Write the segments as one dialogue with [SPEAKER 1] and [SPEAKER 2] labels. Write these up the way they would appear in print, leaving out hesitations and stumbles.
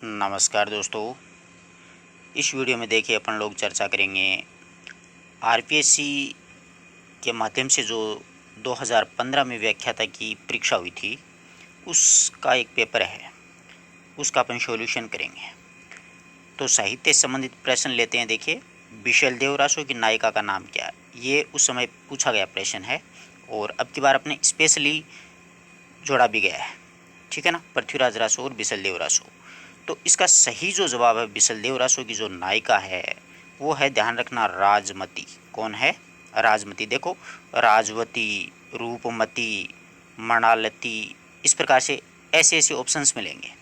[SPEAKER 1] नमस्कार दोस्तों। इस वीडियो में देखिए अपन लोग चर्चा करेंगे आरपीएससी के माध्यम से जो 2015 में व्याख्याता की परीक्षा हुई थी उसका एक पेपर है, उसका अपन सॉल्यूशन करेंगे। तो साहित्य से संबंधित प्रश्न लेते हैं। देखिए, बिशल देवरासो की नायिका का नाम क्या है, ये उस समय पूछा गया प्रश्न है और अब की बार अपने स्पेशली जोड़ा भी गया है। ठीक है ना, पृथ्वीराज रासो और बिसल देव रासो। तो इसका सही जो जवाब है, बिसल देव रासो की जो नायिका है वो है, ध्यान रखना, राजमती। कौन है? राजमती। देखो, राजवती, रूपमती, मृणालती, इस प्रकार से ऐसे ऐसे ऑप्शंस मिलेंगे।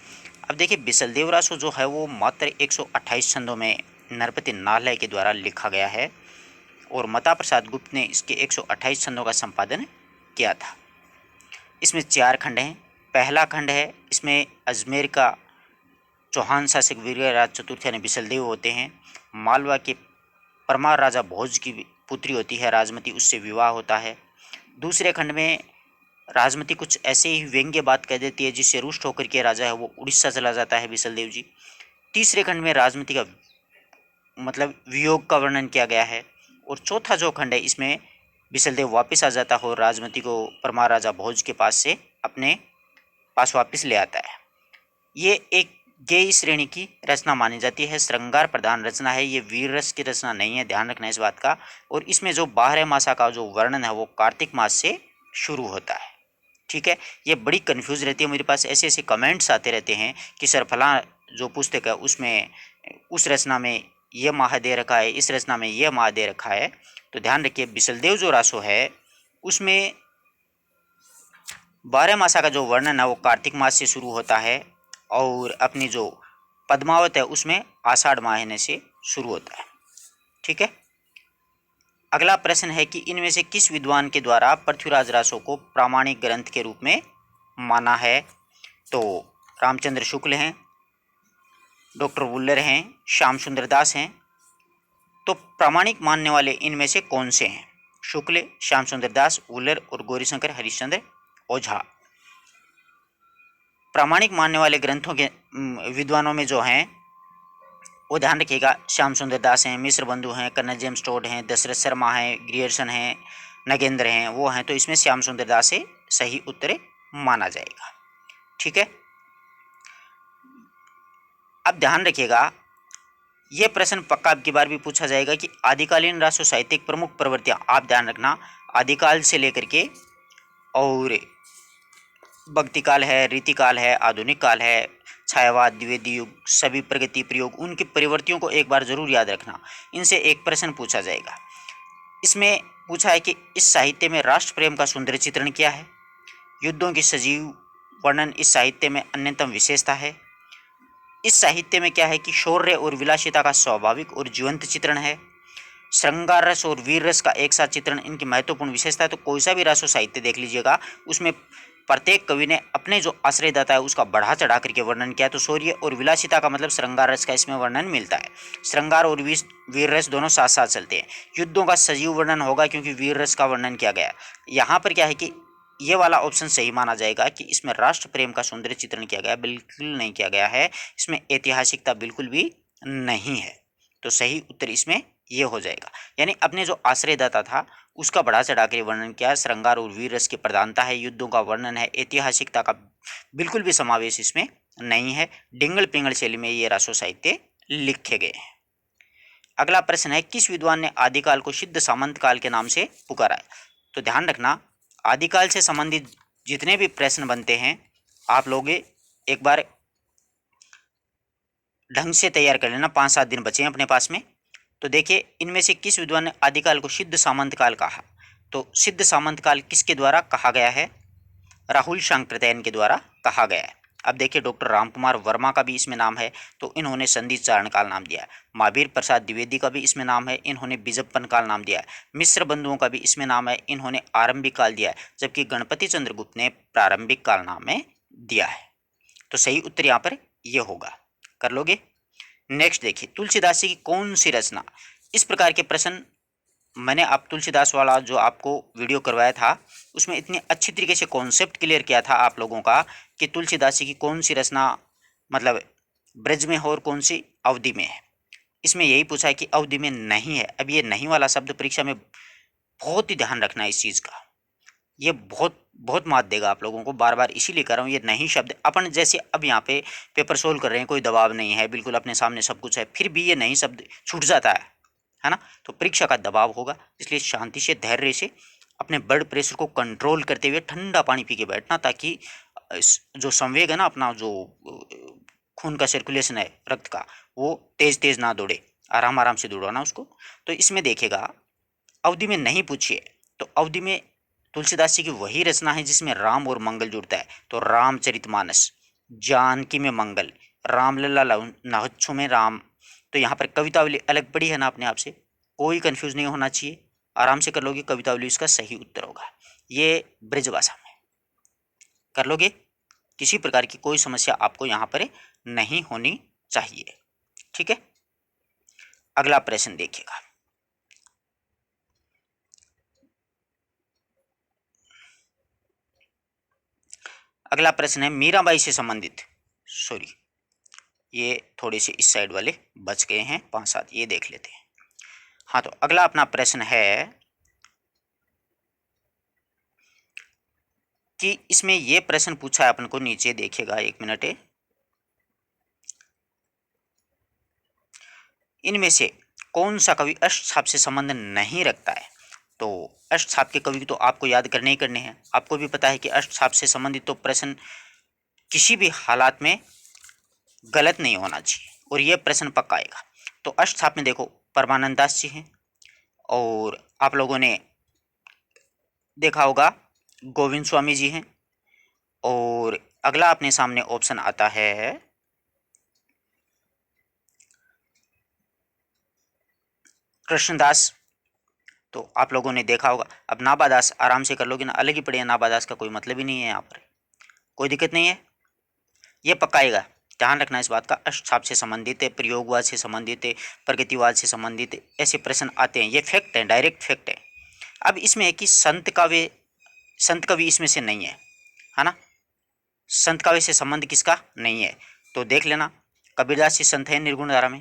[SPEAKER 1] अब देखिए, बिसल देव रासो जो है वो मात्र 128 छंदों में नरपति नालय के द्वारा लिखा गया है और मता प्रसाद गुप्त ने इसके 128 छंदों का संपादन किया था। इसमें 4 खंड हैं। पहला खंड है, इसमें अजमेर का चौहान शासक वीरराज चतुर्थ यानी बिसलदेव होते हैं। मालवा के परमार राजा भोज की पुत्री होती है राजमती, उससे विवाह होता है। दूसरे खंड में राजमती कुछ ऐसे ही व्यंग्य बात कह देती है जिससे रुष्ट होकर के राजा है वो उड़ीसा चला जाता है बिसलदेव जी। तीसरे खंड में राजमती का मतलब वियोग का वर्णन किया गया है। और चौथा जो खंड है, इसमें बिसलदेव वापस आ जाता है और राजमती को परमार राजा भोज के पास से अपने पास वापस ले आता है। ये एक गेय श्रेणी की रचना मानी जाती है, श्रृंगार प्रधान रचना है, ये वीर रस की रचना नहीं है, ध्यान रखना इस बात का। और इसमें जो 12 मासा का जो वर्णन है वो कार्तिक मास से शुरू होता है। ठीक है, ये बड़ी कन्फ्यूज रहती है, मेरे पास ऐसे ऐसे कमेंट्स आते रहते हैं कि सर फला जो पुस्तक है उसमें उस रचना में ये माह दे रखा है, इस रचना में ये माह दे रखा है। तो ध्यान रखिए, बिसलदेव जो रासो है उसमें 12 मासा का जो वर्णन है वो कार्तिक मास से शुरू होता है और अपनी जो पद्मावत है उसमें आषाढ़ महीने से शुरू होता है। ठीक है, अगला प्रश्न है कि इनमें से किस विद्वान के द्वारा पृथ्वीराज रासो को प्रामाणिक ग्रंथ के रूप में माना है? तो रामचंद्र शुक्ल हैं, डॉक्टर वुल्लर हैं, श्याम सुंदर दास हैं। तो प्रामाणिक मानने वाले इनमें से कौन से हैं? शुक्ल, श्याम सुंदर दास, वुल्लर और गौरीशंकर हरिश्चंद्र ओझा। प्रामाणिक मानने वाले ग्रंथों के विद्वानों में जो हैं वो ध्यान रखिएगा, श्याम सुंदर दास हैं, मिश्र बंधु हैं, कर्नल जेम्स टोड हैं, दशरथ शर्मा हैं, ग्रियर्सन हैं, नगेंद्र हैं, वो हैं। तो इसमें श्याम सुंदर दास से सही उत्तर माना जाएगा। ठीक है, अब ध्यान रखिएगा, यह प्रश्न पक्का अब की बार भी पूछा जाएगा कि आदिकालीन रासो साहित्यिक प्रमुख प्रवृत्तियां, आप ध्यान रखना, आदिकाल से लेकर के और भक्तिकाल है, रीतिकाल है, आधुनिक काल है, छायावाद, द्विवेदी युग, सभी प्रगति प्रयोग, उनकी प्रवृत्तियों को एक बार जरूर याद रखना। इनसे एक प्रश्न पूछा जाएगा। इसमें पूछा है कि इस साहित्य में राष्ट्र प्रेम का सुंदर चित्रण क्या है? युद्धों की सजीव वर्णन इस साहित्य में अन्यतम विशेषता है। इस साहित्य में क्या है कि शौर्य और विलासिता का स्वाभाविक और जीवंत चित्रण है। श्रृंगार रस और वीर रस का एक साथ चित्रण इनकी महत्वपूर्ण विशेषता है। तो कोई सा भी रासो साहित्य देख लीजिएगा, उसमें प्रत्येक कवि ने अपने जो आश्रयदाता है उसका बढ़ा चढ़ा करके वर्णन किया। तो शौर्य और विलासिता का मतलब श्रृंगार रस का इसमें वर्णन मिलता है। श्रृंगार और वीर रस दोनों साथ साथ चलते हैं। युद्धों का सजीव वर्णन होगा क्योंकि वीर रस का वर्णन किया गया। यहाँ पर क्या है कि ये वाला ऑप्शन सही माना जाएगा कि इसमें राष्ट्र प्रेम का सौंदर्य चित्रण किया गया, बिल्कुल नहीं किया गया है। इसमें ऐतिहासिकता बिल्कुल भी नहीं है। तो सही उत्तर इसमें ये हो जाएगा, यानी अपने जो आश्रयदाता था उसका बढ़ा चढ़ा कर वर्णन किया। श्रृंगार और वीर रस की प्रधानता है, युद्धों का वर्णन है, ऐतिहासिकता का बिल्कुल भी समावेश इसमें नहीं है। डिंगल पिंगल शैली में ये रासो साहित्य लिखे गए हैं। अगला प्रश्न है, किस विद्वान ने आदिकाल को सिद्ध सामंत काल के नाम से पुकारा है? तो ध्यान रखना, आदिकाल से संबंधित जितने भी प्रश्न बनते हैं आप लोग एक बार ढंग से तैयार कर लेना, 5-7 दिन बचे हैं अपने पास में। तो देखिए, इनमें से किस विद्वान ने आदिकाल को सिद्ध सामंत काल कहा? तो सिद्ध सामंत काल किसके द्वारा कहा गया है? राहुल सांकृत्यायन के द्वारा कहा गया है। अब देखिए, डॉक्टर रामकुमार वर्मा का भी इसमें नाम है, तो इन्होंने संधि चारण काल नाम दिया है। महावीर प्रसाद द्विवेदी का भी इसमें नाम है, इन्होंने बीजप्पन काल नाम दिया है। मिश्र बंधुओं का भी इसमें नाम है, इन्होंने आरंभिक काल दिया है, जबकि गणपति चंद्र गुप्त ने प्रारंभिक काल नाम में दिया है। तो सही उत्तर यहाँ पर यह होगा, कर लोगे। नेक्स्ट देखिए, तुलसीदास जी की कौन सी रचना, इस प्रकार के प्रश्न मैंने आप तुलसीदास वाला जो आपको वीडियो करवाया था उसमें इतनी अच्छी तरीके से कॉन्सेप्ट क्लियर किया था आप लोगों का कि तुलसीदास जी की कौन सी रचना मतलब ब्रज में है और कौन सी अवधि में है। इसमें यही पूछा है कि अवधि में नहीं है। अब ये नहीं वाला शब्द परीक्षा में बहुत ही ध्यान रखना है इस चीज़ का, ये बहुत बहुत मात देगा आप लोगों को। बार बार इसीलिए कर रहा हूँ, ये नहीं शब्द अपन जैसे अब यहाँ पे पेपर सोल्व कर रहे हैं, कोई दबाव नहीं है, बिल्कुल अपने सामने सब कुछ है, फिर भी ये नहीं शब्द छूट जाता है ना। तो परीक्षा का दबाव होगा, इसलिए शांति से धैर्य से अपने ब्लड प्रेशर को कंट्रोल करते हुए ठंडा पानी पी के बैठना, ताकि जो संवेग है ना अपना, जो खून का सर्कुलेशन है रक्त का, वो तेज तेज ना दौड़े, आराम आराम से दौड़ाना उसको। तो इसमें देखेगा अवधि में नहीं पूछिए, तो अवधि में तुलसीदास जी की वही रचना है जिसमें राम और मंगल जुड़ता है। तो रामचरितमानस, जानकी में मंगल, रामलला नहच्छु में राम। तो यहाँ पर कवितावली अलग पड़ी है ना अपने आप से, कोई कंफ्यूज नहीं होना चाहिए, आराम से कर लोगे, कवितावली इसका सही उत्तर होगा। ये ब्रजभाषा में कर लोगे, किसी प्रकार की कोई समस्या आपको यहाँ पर नहीं होनी चाहिए। ठीक है, अगला प्रश्न देखिएगा। अगला प्रश्न है मीराबाई से संबंधित, सॉरी ये थोड़े से इस साइड वाले बच गए हैं 5-7, ये देख लेते हैं। हाँ, तो अगला अपना प्रश्न है कि इसमें ये प्रश्न पूछा है अपन को, नीचे देखिएगा, 1 मिनट है। इनमें से कौन सा कवि अष्टछाप से संबंध नहीं रखता है। तो अष्टछाप के कवि तो आपको याद करने ही करने हैं। आपको भी पता है कि अष्टछाप से संबंधित तो प्रश्न किसी भी हालात में गलत नहीं होना चाहिए, और यह प्रश्न पक्का आएगा। तो अष्टछाप में देखो परमानंद दास जी हैं, और आप लोगों ने देखा होगा गोविंद स्वामी जी हैं, और अगला अपने सामने ऑप्शन आता है कृष्णदास। तो आप लोगों ने देखा होगा। अब नाबादास आराम से कर लोगे ना, अलग ही पड़े, नाबादास का कोई मतलब ही नहीं है, यहाँ पर कोई दिक्कत नहीं है, ये पक्काएगा। ध्यान रखना इस बात का, अष्टछाप से संबंधित है, प्रयोगवाद से संबंधित है, प्रगतिवाद से संबंधित है, ऐसे प्रश्न आते हैं, ये फैक्ट है, डायरेक्ट फैक्ट है। अब इसमें है कि संत कवि इसमें से नहीं है ना, संत काव्य से संबंध किसका नहीं है। तो देख लेना, कबीरदास जी संत है निर्गुण धारा में,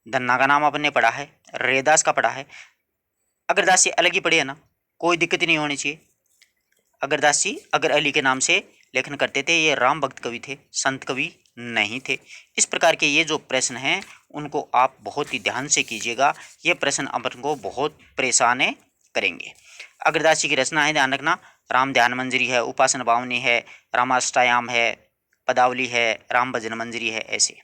[SPEAKER 1] धन्ना का नाम आपने पढ़ा है, रेदास का पढ़ा है, अगरदास जी अलग ही पढ़े है ना, कोई दिक्कत ही नहीं होनी चाहिए। अगरदास जी अगर अली के नाम से लेखन करते थे, ये राम भक्त कवि थे, संत कवि नहीं थे। इस प्रकार के ये जो प्रश्न हैं उनको आप बहुत ही ध्यान से कीजिएगा, ये प्रश्न अपन को बहुत परेशान करेंगे। अगरदास जी की रचना है, ध्यान रखना, राम ध्यान मंजरी है, उपासना बावनी है, रामाष्टायाम है, पदावली है, राम भजन मंजरी है। ऐसे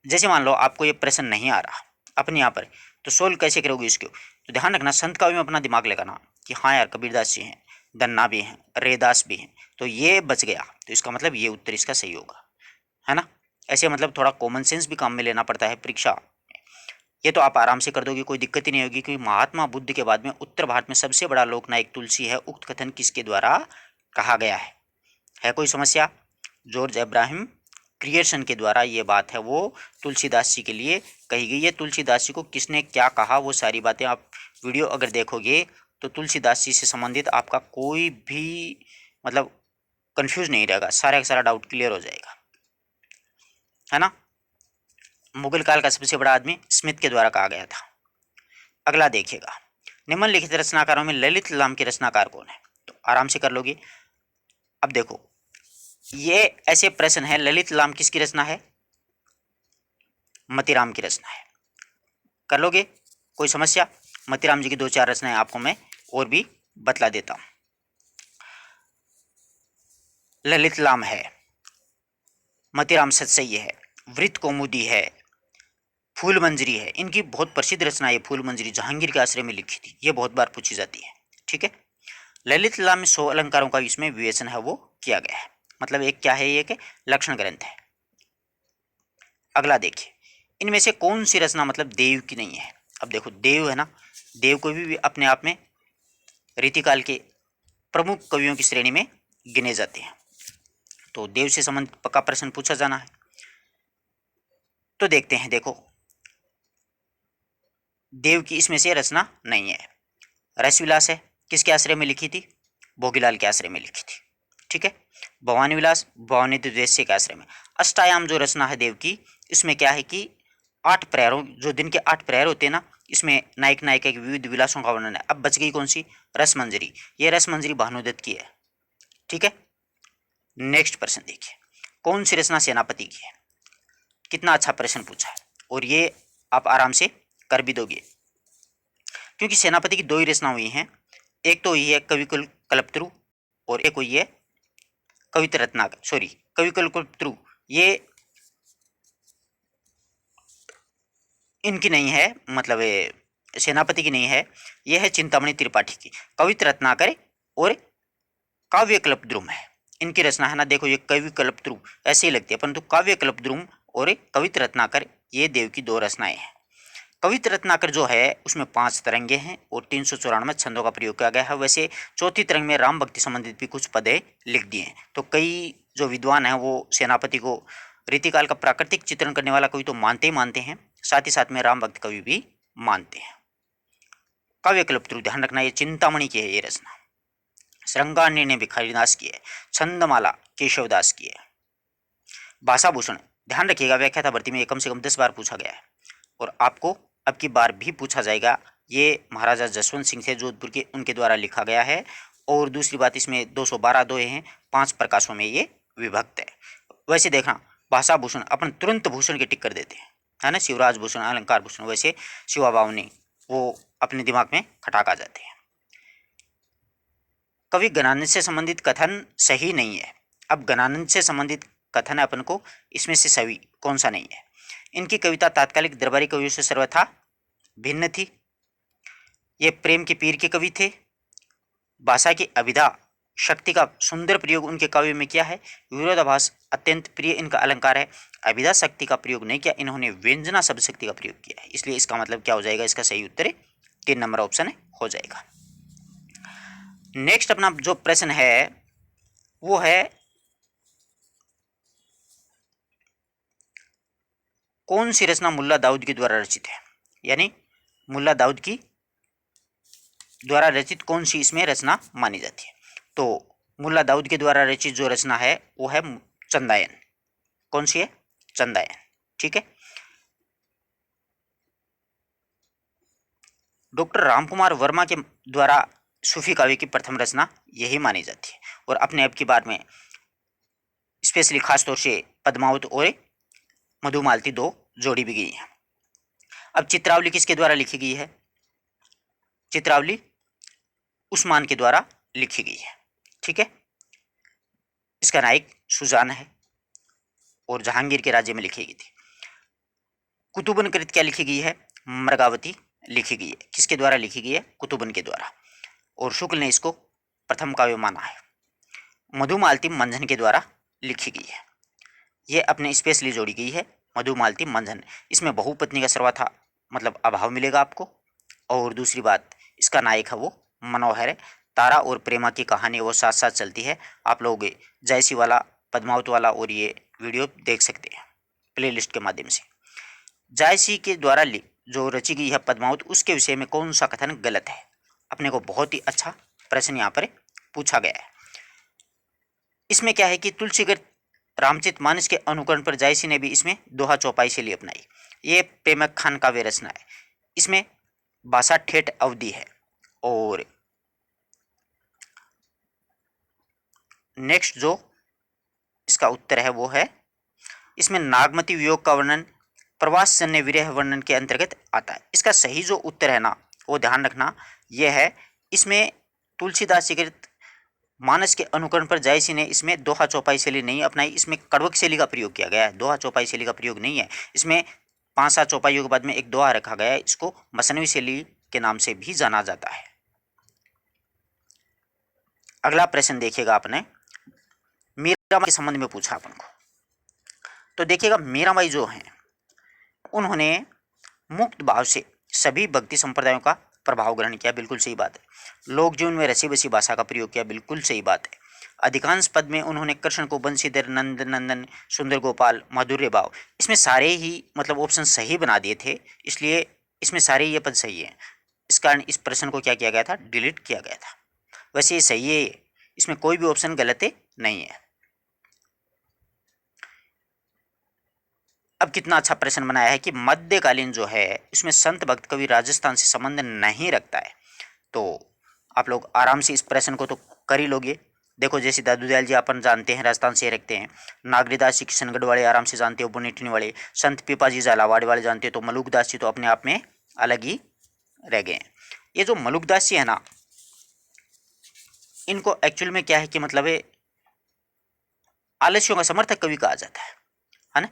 [SPEAKER 1] जैसे मान लो आपको ये प्रश्न नहीं आ रहा अपने यहाँ पर, तो सोल्व कैसे करोगे इसको। तो ध्यान रखना, संत काव्य में अपना दिमाग लगाना कि हाँ यार कबीरदास जी हैं, दन्ना भी हैं, रेदास भी हैं, तो ये बच गया, तो इसका मतलब ये उत्तर इसका सही होगा, है ना। ऐसे मतलब थोड़ा कॉमन सेंस भी काम में लेना पड़ता है परीक्षा में। ये तो आप आराम से कर दोगे, कोई दिक्कत ही नहीं होगी, क्योंकि महात्मा बुद्ध के बाद में उत्तर भारत में सबसे बड़ा लोकनायक तुलसी है, उक्त कथन किसके द्वारा कहा गया है कोई समस्या। जॉर्ज अब्राहम क्रिएशन के द्वारा ये बात है वो तुलसीदास जी के लिए कही गई है। तुलसीदास जी को किसने क्या कहा, वो सारी बातें आप वीडियो अगर देखोगे तो तुलसीदास जी से संबंधित आपका कोई भी मतलब कंफ्यूज नहीं रहेगा, सारा का सारा डाउट क्लियर हो जाएगा, है ना। मुगल काल का सबसे बड़ा आदमी स्मिथ के द्वारा कहा गया था। अगला देखिएगा, निम्नलिखित रचनाकारों में ललित लाम के रचनाकार कौन है। तो आराम से कर लोगे। अब देखो ये ऐसे प्रश्न है, ललित लाम किसकी रचना है, मतीराम की रचना है, कर लोगे कोई समस्या। मतीराम जी की 2-4 रचनाएं आपको मैं और भी बतला देता हूं। ललित लाम है, मतीराम सतसई है, वृत्त कौमुदी है, फूल मंजरी है, इनकी बहुत प्रसिद्ध रचना है फूल मंजरी, जहांगीर के आश्रय में लिखी थी, ये बहुत बार पूछी जाती है। ठीक है, ललित लाम में 100 अलंकारों का इसमें विवेचन है वो किया गया है, मतलब एक क्या है, ये कि लक्षण ग्रंथ है। अगला देखिए, इनमें से कौन सी रचना मतलब देव की नहीं है। अब देखो देव है ना, देव को भी अपने आप में रीतिकाल के प्रमुख कवियों की श्रेणी में गिने जाते हैं, तो देव से संबंधित पक्का प्रश्न पूछा जाना है। तो देखते हैं, देखो देव की इसमें से रचना नहीं है। रसविलास है, किसके आश्रय में लिखी थी, भोगीलाल के आश्रय में लिखी थी। ठीक है। भवानी विलास भवानी द्वेष्य के आश्रय में। अष्टायाम जो रचना है देव की, इसमें क्या है कि 8 प्रहरों, जो दिन के 8 प्रहर होते हैं ना, इसमें नायक नायिका के विविध विलासों का वर्णन है। अब बच गई कौन सी? रसमंजरी। ये रसमंजरी भानुदत्त की है, ठीक है। नेक्स्ट प्रश्न देखिए, कौन सी रचना सेनापति की है? कितना अच्छा प्रश्न पूछा है, और ये आप आराम से कर भी दोगे, क्योंकि सेनापति की 2 ही रचना हुई हैं। एक तो हुई है कविकुल कल्पतरु, और एक हुई है कविता रत्नाकर, सॉरी कविकुल कल्पतरु, ये इनकी नहीं है, मतलब सेनापति की नहीं है, यह है चिंतामणि त्रिपाठी की। कविता रत्नाकर और काव्य कल्पद्रुम है, इनकी रचना है ना। देखो ये कवि कल्पद्रुम ऐसे ही लगती है, परंतु काव्य कल्पद्रुम और कविता रत्नाकर, ये देव की 2 रचनाएं हैं। कविता रत्नाकर जो है उसमें 5 तरंगे हैं और 394 छंदों का प्रयोग किया गया है। वैसे चौथी तरंग में राम भक्ति संबंधित भी कुछ पदे लिख दिए हैं। तो कई जो विद्वान हैं वो सेनापति को रीतिकाल का प्राकृतिक चित्रण करने वाला कवि तो मानते ही मानते हैं, साथ ही साथ में राम भक्त कवि भी मानते हैं। काव्य कल्पतरु ध्यान रखना, ये चिंतामणि की है ये रचना। श्रृंगार ने भिखारीदास की है। छंदमाला केशवदास की है। भाषाभूषण ध्यान रखिएगा, व्याख्याता भर्ती में ये कम से कम 10 बार पूछा गया है, और आपको अब की बार भी पूछा जाएगा। ये महाराजा जसवंत सिंह थे जोधपुर के, उनके द्वारा लिखा गया है। और दूसरी बात, इसमें 212 दोहे हैं, 5 प्रकाशों में ये विभक्त है। वैसे देखना, भाषा भूषण अपन तुरंत भूषण के टिक कर देते हैं, है ना, शिवराज भूषण, अलंकार भूषण, वैसे शिवाबावनी वो अपने दिमाग में खटाक आ जाते हैं। कवि गणानंद से संबंधित कथन सही नहीं है। अब गणानंद से संबंधित कथन है अपन को, इसमें से सही कौन सा नहीं है? इनकी कविता तात्कालिक दरबारी कवियों से सर्वथा भिन्न थी। ये प्रेम के पीर के कवि थे। भाषा की अभिधा शक्ति का सुंदर प्रयोग उनके काव्य में किया है। विरोधाभास अत्यंत प्रिय इनका अलंकार है। अभिधा शक्ति का प्रयोग नहीं किया, इन्होंने व्यंजना शब्द शक्ति का प्रयोग किया है। इसलिए इसका मतलब क्या हो जाएगा? इसका सही उत्तर 3 नंबर ऑप्शन हो जाएगा। नेक्स्ट अपना जो प्रश्न है वो है, कौन सी रचना मुल्ला दाऊद के द्वारा रचित है? यानी मुल्ला दाऊद की द्वारा रचित कौन सी इसमें रचना मानी जाती है? तो मुल्ला दाऊद के द्वारा रचित जो रचना है वो है चंदायन। कौन सी है? चंदायन, ठीक है। डॉक्टर रामकुमार वर्मा के द्वारा सूफी काव्य की प्रथम रचना यही मानी जाती है। और अपने अब की बार में स्पेशली खासतौर से पद्मावत और मधुमालती 2 जोड़ी भी गई हैं। अब चित्रावली किसके द्वारा लिखी गई है? चित्रावली उस्मान के द्वारा लिखी गई है, ठीक है। इसका नायक सुजान है और जहांगीर के राज्य में लिखी गई थी। कुतुबन कृत क्या लिखी गई है? मृगावती लिखी गई है। किसके द्वारा लिखी गई है? कुतुबन के द्वारा, और शुक्ल ने इसको प्रथम काव्य माना है। मधुमालती मंझन के द्वारा लिखी गई है। ये अपने स्पेशली जोड़ी गई है मधुमालती मंझन। इसमें बहुपत्नी का सर्वथा मतलब अभाव मिलेगा आपको। और दूसरी बात, इसका नायक है वो मनोहर है। तारा और प्रेमा की कहानी वो साथ साथ चलती है। आप लोग जयसी वाला, पद्मावत वाला और ये वीडियो देख सकते हैं प्लेलिस्ट के माध्यम से। जयसी के द्वारा जो रची गई है पद्मावत, उसके विषय में कौन सा कथन गलत है? अपने को बहुत ही अच्छा प्रश्न यहाँ पर पूछा गया है। इसमें क्या है कि तुलसीगढ़ रामचरितमानस के अनुकरण पर जायसी ने भी इसमें दोहा चौपाई शैली अपनाई। ये प्रेमक खान का वे रचना है। इसमें भाषा ठेठ अवधि है। और नेक्स्ट जो इसका उत्तर है वो है, इसमें नागमती वियोग का वर्णन प्रवास जन्य विरह वर्णन के अंतर्गत आता है। इसका सही जो उत्तर है ना, वो ध्यान रखना, यह है इसमें तुलसीदास जी कृत मानस के अनुकरण पर जायसी ने इसमें दोहा चौपाई शैली नहीं अपनाई। इसमें कड़वक शैली का प्रयोग किया गया है, दोहा चौपाई शैली का प्रयोग नहीं है। इसमें 5-7 चौपाइयों के बाद में एक दोहा रखा गया है। इसको मसनवी शैली के नाम से भी जाना जाता है। अगला प्रश्न देखिएगा, आपने मीराबाई के संबंध में पूछा अपन को। तो देखिएगा, मीराबाई जो हैं उन्होंने मुक्त भाव से सभी भक्ति संप्रदायों का प्रभाव ग्रहण किया, बिल्कुल सही बात है। लोक जीवन में रसी बसी भाषा का प्रयोग किया, बिल्कुल सही बात है। अधिकांश पद में उन्होंने कृष्ण को बंशीधर, नंद नंदन, सुंदर गोपाल, माधुर्य भाव, इसमें सारे ही मतलब ऑप्शन सही बना दिए थे, इसलिए इसमें सारे ये पद सही हैं। इस कारण इस प्रश्न को क्या किया गया था? डिलीट किया गया था। वैसे ये सही है, इसमें कोई भी ऑप्शन गलत नहीं है। अब कितना अच्छा प्रश्न बनाया है कि मध्यकालीन जो है इसमें संत भक्त कवि राजस्थान से संबंध नहीं रखता है। तो आप लोग आराम से इस प्रश्न को तो कर ही लोगे। देखो जैसे दादू दयाल जी अपन जानते हैं राजस्थान से रखते हैं, नागरीदास जी किशनगढ़ वाले आराम से जानते हो, बुनेटनी वाले, संत पीपाजी झालावाड़ वाले जानते हो, तो मलुकदास जी तो अपने आप में अलग ही रह गए हैं। ये जो मलुकदास जी है ना, इनको एक्चुअल में क्या है कि मतलब है आलस्यों का समर्थक कवि कहा जाता है ना।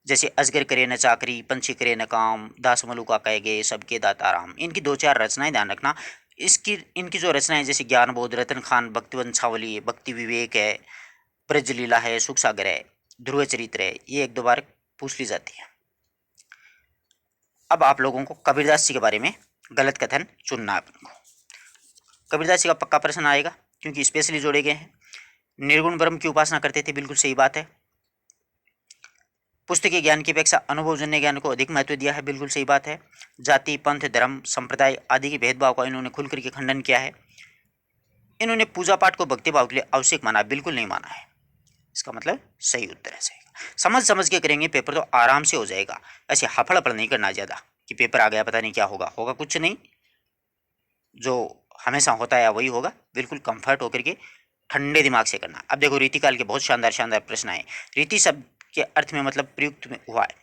[SPEAKER 1] जैसे अजगर करे न चाकरी, पंछी करे न काम, दास मलुका कहे गए सबके दाता राम, इनकी दो चार रचनाएं ध्यान रखना। इनकी जो रचनाएं जैसे ज्ञान बोध, रतन खान, भक्ति वंशावली है, भक्ति विवेक है, ब्रजलीला है, सुख सागर है, ध्रुव चरित्र है, ये एक दो बार पूछ ली जाती है। अब आप लोगों को कबीरदास जी के बारे में गलत कथन चुनना है। अपन को कबीरदास जी का पक्का प्रश्न आएगा क्योंकि स्पेशली जोड़े गए हैं। निर्गुण ब्रह्म की उपासना करते थे, बिल्कुल सही बात है। पुस्तकीय ज्ञान की अपेक्षा अनुभवजन्य ज्ञान को अधिक महत्व दिया है, बिल्कुल सही बात है। जाति, पंथ, धर्म, संप्रदाय आदि के भेदभाव का इन्होंने खुल करके खंडन किया है। इन्होंने पूजा पाठ को भक्ति भाव के लिए आवश्यक माना, बिल्कुल नहीं माना है। इसका मतलब सही उत्तर है। सही समझ समझ के करेंगे पेपर तो आराम से हो जाएगा। ऐसे हफड़ हफड़ नहीं करना ज़्यादा कि पेपर आ गया पता नहीं क्या होगा, होगा कुछ नहीं, जो हमेशा होता है वही होगा। बिल्कुल कंफर्ट होकर के ठंडे दिमाग से करना। अब देखो रीतिकाल के बहुत शानदार शानदार प्रश्न आए। रीति शब्द के अर्थ में मतलब प्रयुक्त में हुआ है।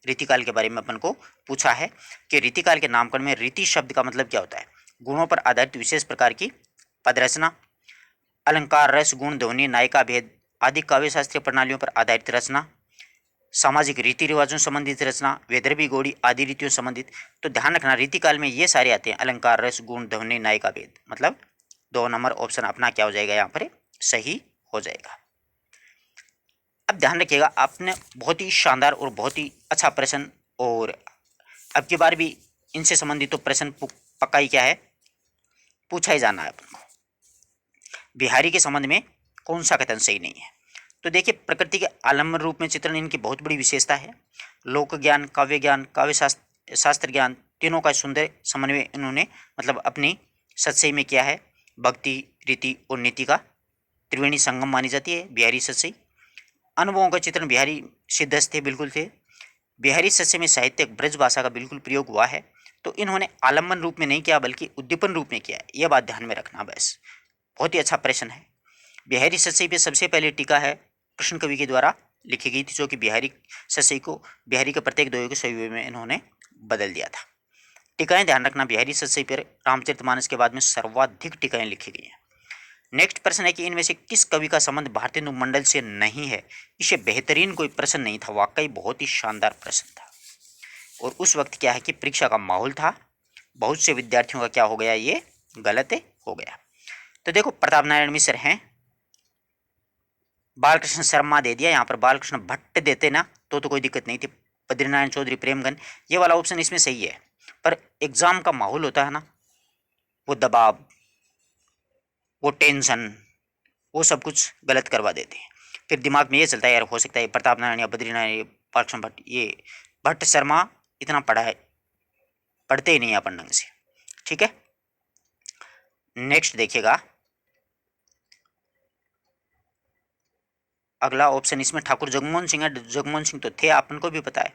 [SPEAKER 1] रीतिकाल के बारे में अपन को पूछा है कि रीतिकाल के नामकरण में रीति शब्द का मतलब क्या होता है। गुणों पर आधारित विशेष प्रकार की पद रचना, अलंकार, रस, गुण, ध्वनि, नायिका भेद आदि काव्य शास्त्रीय प्रणालियों पर आधारित रचना, सामाजिक रीति रिवाजों संबंधित रचना, वैदर्भी गौड़ी आदि रीतियों संबंधित। तो ध्यान रखना रीतिकाल में ये सारे आते हैं, अलंकार, रस, गुण, ध्वनि, नायिका भेद। मतलब 2 नंबर ऑप्शन अपना क्या हो जाएगा, यहाँ पर सही हो जाएगा। अब ध्यान रखिएगा, आपने बहुत ही शानदार और बहुत ही अच्छा प्रश्न, और अब की बार भी इनसे संबंधित तो प्रश्न पक्का ही क्या है पूछा ही जाना है अपन को। बिहारी के संबंध में कौन सा कथन सही नहीं है। तो देखिए, प्रकृति के आलम्बन रूप में चित्रण इनकी बहुत बड़ी विशेषता है। लोक ज्ञान, काव्य ज्ञान, काव्य शास्त्र ज्ञान, तीनों का सुंदर समन्वय इन्होंने मतलब अपनी सतसई में किया है। भक्ति, रीति और नीति का त्रिवेणी संगम मानी जाती है बिहारी सतसई। अनुभवों का चित्रण बिहारी सिद्धस्त थे, बिल्कुल थे। बिहारी सतसई में साहित्य ब्रज भाषा का बिल्कुल प्रयोग हुआ है। तो इन्होंने आलम्बन रूप में नहीं किया बल्कि उद्दीपन रूप में किया है, यह बात ध्यान में रखना बस। बहुत ही अच्छा प्रश्न है। बिहारी सतसई पे सबसे पहले टीका है कृष्ण कवि के द्वारा लिखी गई थी, जो कि बिहारी सतसई को बिहारी के प्रत्येक दोहे को सही में इन्होंने बदल दिया था। टीकाएं ध्यान रखना, बिहारी सतसई पर रामचरितमानस के बाद में सर्वाधिक टीकाएं लिखी गई हैं। नेक्स्ट प्रश्न है कि इनमें से किस कवि का संबंध भारतेंदु मंडल से नहीं है। इसे बेहतरीन कोई प्रश्न नहीं था, वाकई बहुत ही शानदार प्रश्न था। और उस वक्त क्या है कि परीक्षा का माहौल था, बहुत से विद्यार्थियों का क्या हो गया, ये गलत हो गया। तो देखो, प्रताप नारायण मिश्र हैं, बालकृष्ण शर्मा दे दिया, यहाँ पर बालकृष्ण भट्ट देते ना तो कोई दिक्कत नहीं थी। बद्रीनारायण चौधरी, प्रेमगन, ये वाला ऑप्शन इसमें सही है। पर एग्जाम का माहौल होता है ना, वो दबाव, वो टेंशन, वो सब कुछ गलत करवा देते हैं। फिर दिमाग में ये चलता है यार हो सकता है प्रताप नारायण या बद्रीनारायण, बालकृष्ण भट्ट, ये भट्ट शर्मा इतना पढ़ा है, पढ़ते ही नहीं अपन ढंग से। ठीक है, नेक्स्ट देखिएगा, अगला ऑप्शन इसमें ठाकुर जगमोहन सिंह है। जगमोहन सिंह तो थे, अपन को भी पता है।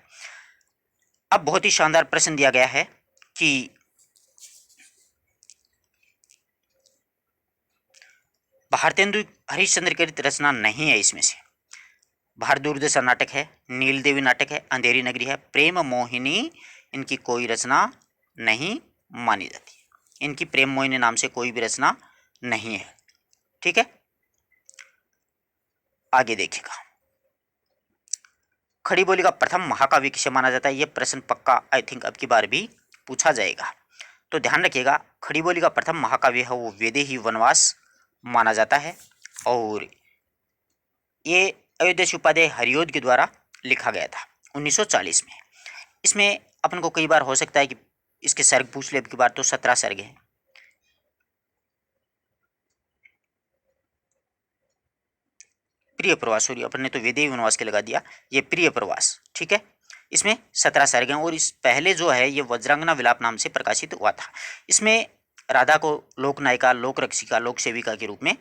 [SPEAKER 1] अब बहुत ही शानदार प्रश्न दिया गया है कि भारतेंदु हरिश्चंद्र की रचना नहीं है इसमें से। भारत दुर्दशा नाटक है, नीलदेवी नाटक है, अंधेरी नगरी है, प्रेम मोहिनी इनकी कोई रचना नहीं मानी जाती है। इनकी प्रेम मोहिनी नाम से कोई भी रचना नहीं है। ठीक है, आगे देखिएगा, खड़ी बोली का प्रथम महाकाव्य किसे माना जाता है। यह प्रश्न पक्का आई थिंक अब की बार भी पूछा जाएगा। तो ध्यान रखिएगा, खड़ी बोली का प्रथम महाकाव्य है वो वैदेही वनवास माना जाता है, और ये अयोध्या उपाध्याय हरियोध के द्वारा लिखा गया था 1940 में। इसमें अपन को कई बार हो सकता है कि इसके सर्ग पूछ ले, अब की बार तो 17 सर्ग हैं। प्रिय प्रवास, सॉरी अपन ने तो वेदेही वनवास के लगा दिया, ये प्रिय प्रवास। ठीक है, इसमें 17 सर्ग हैं, और इस पहले जो है ये वज्रांगना विलाप नाम से प्रकाशित हुआ था। इसमें राधा को लोक नायिका, लोक रक्षिका, लोक सेविका के रूप में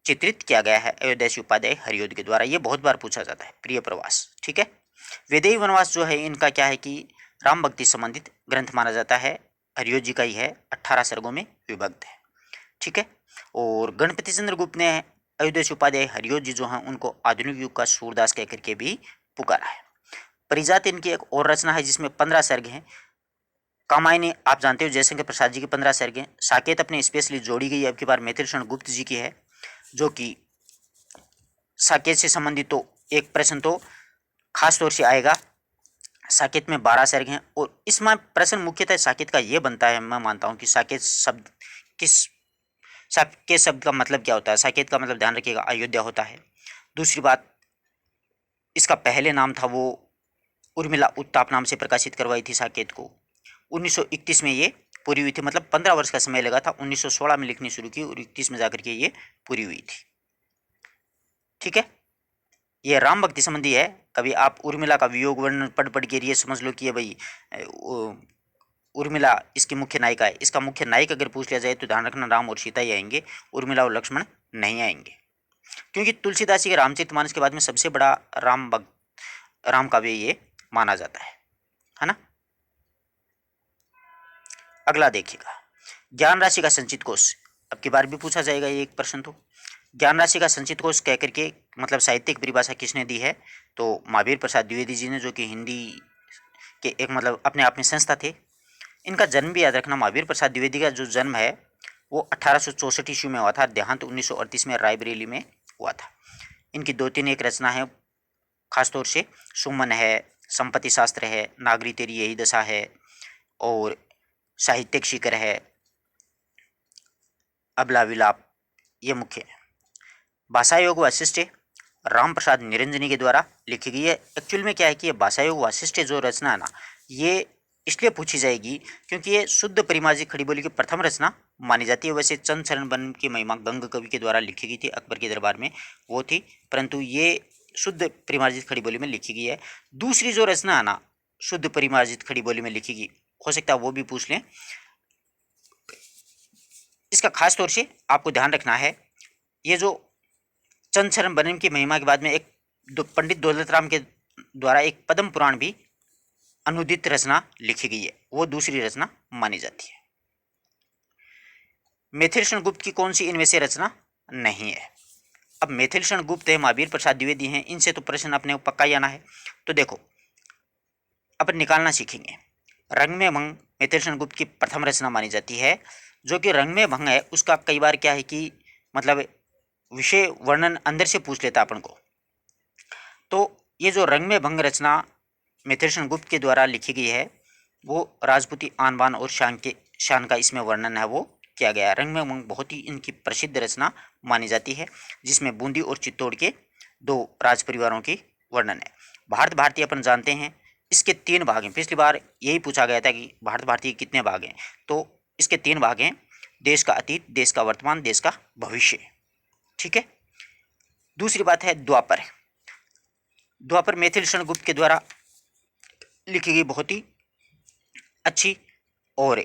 [SPEAKER 1] चित्रित किया गया है अयोध्या उपाध्याय हरियोध के द्वारा। ये बहुत बार पूछा जाता है। प्रिय प्रवास, ठीक है। वैदेही वनवास जो है इनका क्या है कि राम भक्ति संबंधित ग्रंथ माना जाता है। हरियोध जी का ही है, 18 सर्गों में विभक्त है, ठीक है। और गणपति चंद्र गुप्त ने अयोध्या उपाध्याय हरियोध जी जो हैं उनको आधुनिक युग का सूरदास कहकर के भी पुकारा है। परिजात इनकी एक और रचना है जिसमें 15 सर्ग हैं। कामायनी आप जानते हो जयशंकर प्रसाद जी के 15 सर्ग हैं। साकेत अपने स्पेशली जोड़ी गई अब की बार मैथिल शरण गुप्त जी की है, जो कि साकेत से संबंधित तो एक प्रश्न तो खास तौर से आएगा। साकेत में 12 सर्ग हैं और इसमें प्रश्न मुख्यतः साकेत का ये बनता है, मैं मानता हूँ कि साकेत शब्द साकेत शब्द का मतलब क्या होता है। साकेत का मतलब ध्यान रखिएगा अयोध्या होता है। दूसरी बात, इसका पहले नाम था वो उर्मिला उत्ताप नाम से प्रकाशित करवाई थी साकेत को। 1931 में ये पूरी हुई थी, मतलब 15 वर्ष का समय लगा था। 1916 में लिखनी शुरू की और 31 में जाकर के ये पूरी हुई थी, ठीक है। ये राम भक्ति संबंधी है। कभी आप उर्मिला का वियोग वर्णन पढ़ के ये समझ लो कि ये भाई उर्मिला इसकी मुख्य नायिका है। इसका मुख्य नायक अगर पूछ लिया जाए तो ध्यान रखना राम और सीता ही आएंगे, उर्मिला और लक्ष्मण नहीं आएंगे, क्योंकि तुलसीदास जी के रामचरितमानस के बाद में सबसे बड़ा राम काव्य ये माना जाता है ना। अगला देखिएगा, ज्ञान राशि का संचित कोष। अब की बार भी पूछा जाएगा ये एक प्रश्न तो। ज्ञान राशि का संचित कोष कह करके मतलब साहित्यिक परिभाषा किसने दी है, तो महावीर प्रसाद द्विवेदी जी ने, जो कि हिंदी के एक मतलब अपने आप में संस्था थे। इनका जन्म भी याद रखना, महावीर प्रसाद द्विवेदी का जो जन्म है वो 1864 ईस्वी में हुआ था। देहांत 1938 में रायबरेली में हुआ था। इनकी 2-3 एक रचना है, खासतौर से सुमन है, संपत्ति शास्त्र है, नागरी तेरी यही दशा है और साहित्यिक शिखर है, अबला विलाप, ये मुख्य है। भाषा योग वासिष्ठ राम प्रसाद निरंजनी के द्वारा लिखी गई है। एक्चुअल में क्या है कि ये भाषा योग वासिष्ठ जो रचना है ना, ये इसलिए पूछी जाएगी क्योंकि ये शुद्ध परिमार्जित खड़ी बोली की प्रथम रचना मानी जाती है। वैसे चंद शरण वन की महिमा गंग कवि के द्वारा लिखी गई थी, अकबर के दरबार में वो थी, परंतु ये शुद्ध परिमार्जित खड़ी बोली में लिखी गई है। दूसरी जो रचना है ना शुद्ध परिमार्जित खड़ी बोली में लिखी गई, हो सकता है वो भी पूछ लें। इसका खास तौर से आपको ध्यान रखना है, ये जो चंद शरण वन की महिमा के बाद में एक पंडित दौलत राम के द्वारा एक पद्म पुराण भी अनुदित रचना लिखी गई है, वो दूसरी रचना मानी जाती है। मैथिल शरण गुप्त की कौन सी इनमें से रचना नहीं है। अब मैथिल शरण गुप्त है, महावीर प्रसाद द्विवेदी हैं, इनसे तो प्रश्न अपने को पक्का ही आना है। तो देखो अपन निकालना सीखेंगे। रंग में भंग मैथिल शरण गुप्त की प्रथम रचना मानी जाती है। जो कि रंग में भंग है उसका कई बार क्या है कि मतलब विषय वर्णन अंदर से पूछ लेता अपन को। तो ये जो रंग में भंग रचना मैथिल शरण गुप्त के द्वारा लिखी गई है, वो राजपूती आन बान और शान का इसमें वर्णन है वो किया गया है। रंग में भंग बहुत ही इनकी प्रसिद्ध रचना मानी जाती है, जिसमें बूंदी और चित्तौड़ के 2 राज परिवारों की वर्णन है। भारत भारती अपन जानते हैं, इसके 3 भाग हैं। पिछली बार यही पूछा गया था कि भारत भारती के कितने भाग हैं, तो इसके 3 भाग हैं, देश का अतीत, देश का वर्तमान, देश का भविष्य, ठीक है। दूसरी बात है द्वापर। द्वापर मैथिल शरण गुप्त के द्वारा लिखी गई बहुत ही अच्छी और